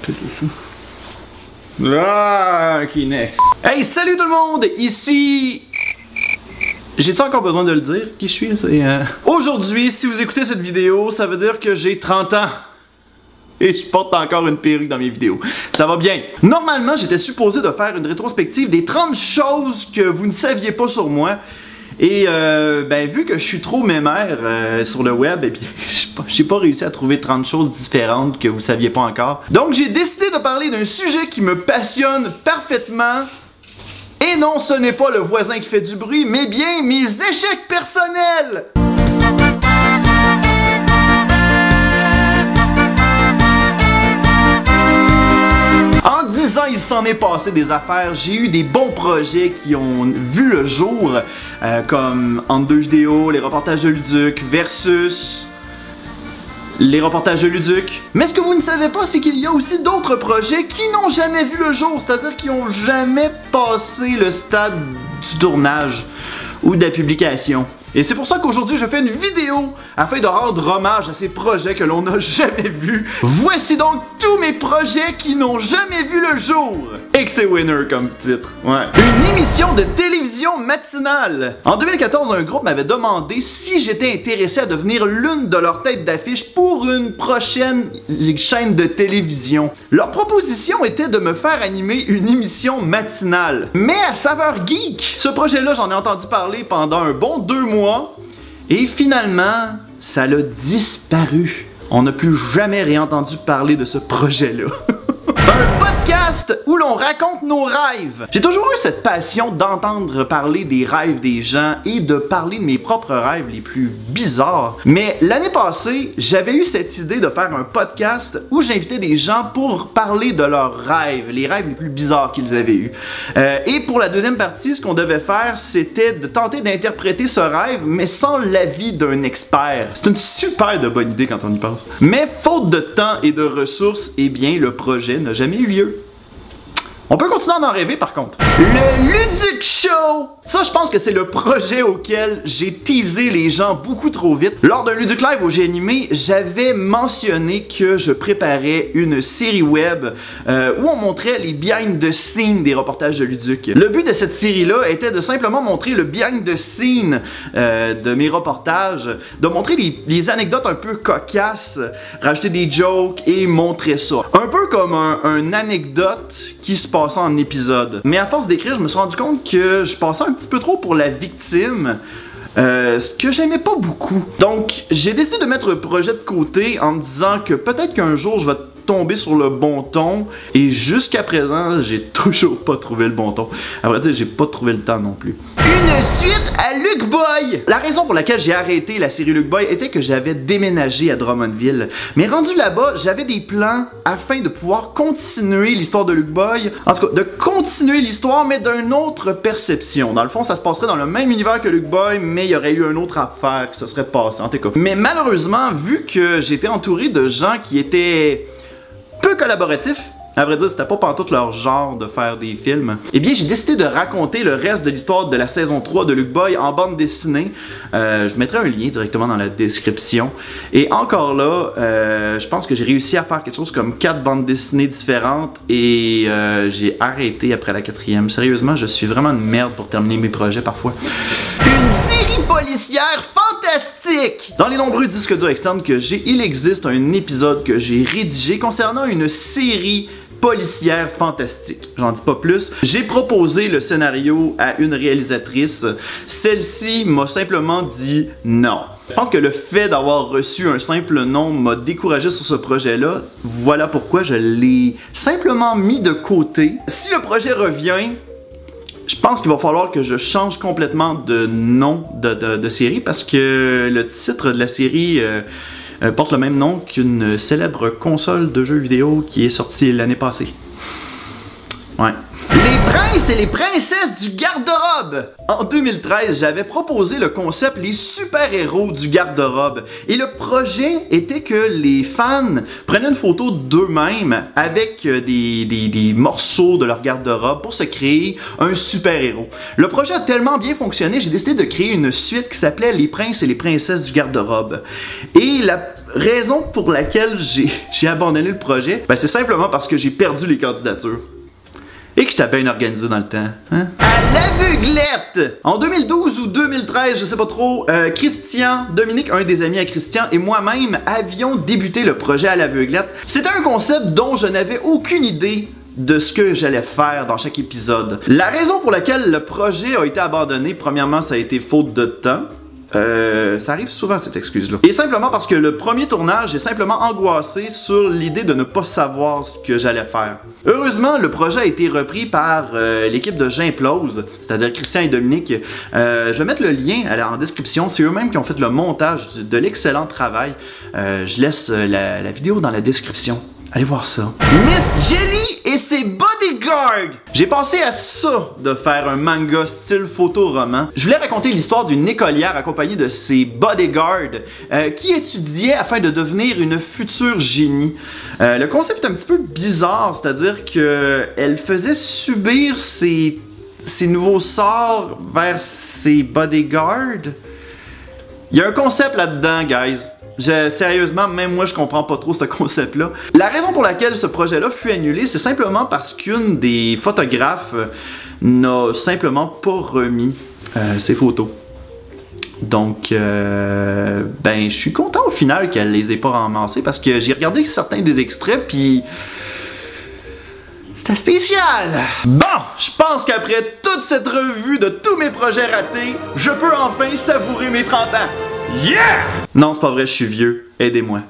Qu'est-ce que c'est? Ah, ok, next. Hey, salut tout le monde! Ici... J'ai-tu encore besoin de le dire, qui je suis? Aujourd'hui, si vous écoutez cette vidéo, ça veut dire que j'ai 30 ans. Et je porte encore une perruque dans mes vidéos. Ça va bien. Normalement, j'étais supposé de faire une rétrospective des 30 choses que vous ne saviez pas sur moi. Et ben vu que je suis trop mémère sur le web, eh bien j'ai pas réussi à trouver 30 choses différentes que vous saviez pas encore. Donc j'ai décidé de parler d'un sujet qui me passionne parfaitement. Et non, ce n'est pas le voisin qui fait du bruit, mais bien mes échecs personnels. En 10 ans, il s'en est passé des affaires. J'ai eu des bons projets qui ont vu le jour, comme Entre deux vidéos, les reportages de Luduc, versus les reportages de Luduc. Mais ce que vous ne savez pas, c'est qu'il y a aussi d'autres projets qui n'ont jamais vu le jour, c'est-à-dire qui n'ont jamais passé le stade du tournage ou de la publication. Et c'est pour ça qu'aujourd'hui je fais une vidéo afin de rendre hommage à ces projets que l'on n'a jamais vus. Voici donc tous mes projets qui n'ont jamais vu le jour. Et que c'est winner comme titre. Ouais. Une émission de télévision matinale. En 2014, un groupe m'avait demandé si j'étais intéressé à devenir l'une de leurs têtes d'affiche pour une prochaine chaîne de télévision. Leur proposition était de me faire animer une émission matinale, mais à saveur geek. Ce projet-là, j'en ai entendu parler pendant un bon 2 mois. Et finalement, ça l'a disparu. On n'a plus jamais réentendu parler de ce projet-là. Un podcast où l'on raconte nos rêves. J'ai toujours eu cette passion d'entendre parler des rêves des gens et de parler de mes propres rêves les plus bizarres. Mais l'année passée, j'avais eu cette idée de faire un podcast où j'invitais des gens pour parler de leurs rêves, les rêves les plus bizarres qu'ils avaient eus. Et pour la deuxième partie, ce qu'on devait faire, c'était de tenter d'interpréter ce rêve, mais sans l'avis d'un expert. C'est une super de bonne idée quand on y pense. Mais faute de temps et de ressources, eh bien, le projet n'a jamais eu lieu. On peut continuer à en rêver par contre. Le Luduc Show! Ça, je pense que c'est le projet auquel j'ai teasé les gens beaucoup trop vite. Lors d'un Luduc Live où j'ai animé, j'avais mentionné que je préparais une série web où on montrait les behind the scenes des reportages de Luduc. Le but de cette série-là était de simplement montrer le behind the scenes de mes reportages, de montrer les anecdotes un peu cocasses, rajouter des jokes et montrer ça. Un peu comme un anecdote qui se passait en épisode. Mais à force d'écrire, je me suis rendu compte que je passais un petit peu trop pour la victime, ce que j'aimais pas beaucoup. Donc, j'ai décidé de mettre le projet de côté en me disant que peut-être qu'un jour, je vais tomber sur le bon ton. Et jusqu'à présent, j'ai toujours pas trouvé le bon ton. À vrai dire, j'ai pas trouvé le temps non plus. Une suite à Luc Boy! La raison pour laquelle j'ai arrêté la série Luc Boy était que j'avais déménagé à Drummondville. Mais rendu là-bas, j'avais des plans afin de pouvoir continuer l'histoire de Luc Boy. En tout cas, de continuer l'histoire, mais d'une autre perception. Dans le fond, ça se passerait dans le même univers que Luc Boy, mais il y aurait eu une autre affaire qui se serait passée, en tout cas. Mais malheureusement, vu que j'étais entouré de gens qui étaient peu collaboratifs, à vrai dire, c'était pas pantoute leur genre de faire des films. Eh bien, j'ai décidé de raconter le reste de l'histoire de la saison 3 de Luc Boy en bande dessinée. Je mettrai un lien directement dans la description. Et encore là, je pense que j'ai réussi à faire quelque chose comme 4 bandes dessinées différentes et j'ai arrêté après la 4e. Sérieusement, je suis vraiment une merde pour terminer mes projets parfois. Une série policière fantastique! Dans les nombreux disques durs externes que j'ai, il existe un épisode que j'ai rédigé concernant une série policière fantastique. J'en dis pas plus. J'ai proposé le scénario à une réalisatrice. Celle-ci m'a simplement dit non. Je pense que le fait d'avoir reçu un simple nom m'a découragé sur ce projet-là. Voilà pourquoi je l'ai simplement mis de côté. Si le projet revient, je pense qu'il va falloir que je change complètement de nom de série parce que le titre de la série porte le même nom qu'une célèbre console de jeux vidéo qui est sortie l'année passée. Ouais. Les princes et les princesses du garde-robe! En 2013, j'avais proposé le concept les super-héros du garde-robe. Et le projet était que les fans prenaient une photo d'eux-mêmes avec des morceaux de leur garde-robe pour se créer un super-héros. Le projet a tellement bien fonctionné, j'ai décidé de créer une suite qui s'appelait Les princes et les princesses du garde-robe. Et raison pour laquelle j'ai abandonné le projet, ben c'est simplement parce que j'ai perdu les candidatures. Et que j'étais bien organisé dans le temps. Hein? À l'aveuglette! En 2012 ou 2013, je sais pas trop, Christian, Dominique, un des amis à Christian, et moi-même avions débuté le projet à l'aveuglette. C'était un concept dont je n'avais aucune idée de ce que j'allais faire dans chaque épisode. La raison pour laquelle le projet a été abandonné, premièrement, ça a été faute de temps. Ça arrive souvent cette excuse-là. Et simplement parce que le premier tournage est simplement angoissé sur l'idée de ne pas savoir ce que j'allais faire. Heureusement, le projet a été repris par l'équipe de J'implose, c'est-à-dire Christian et Dominique. Je vais mettre le lien en description. C'est eux-mêmes qui ont fait le montage de l'excellent travail. Je laisse la vidéo dans la description. Allez voir ça. Miss Jelly et ses bodyguards! J'ai pensé à ça de faire un manga style photo-roman. Je voulais raconter l'histoire d'une écolière accompagnée de ses bodyguards qui étudiait afin de devenir une future génie. Le concept est un petit peu bizarre, c'est-à-dire qu'elle faisait subir ses nouveaux sorts vers ses bodyguards. Il y a un concept là-dedans, guys. Sérieusement, même moi je comprends pas trop ce concept-là. La raison pour laquelle ce projet-là fut annulé, c'est simplement parce qu'une des photographes n'a simplement pas remis ses photos. Donc, ben, je suis content au final qu'elle les ait pas ramassées parce que j'ai regardé certains des extraits, puis c'était spécial! Bon, je pense qu'après toute cette revue de tous mes projets ratés, je peux enfin savourer mes 30 ans. Yeah! Non, c'est pas vrai, je suis vieux. Aidez-moi.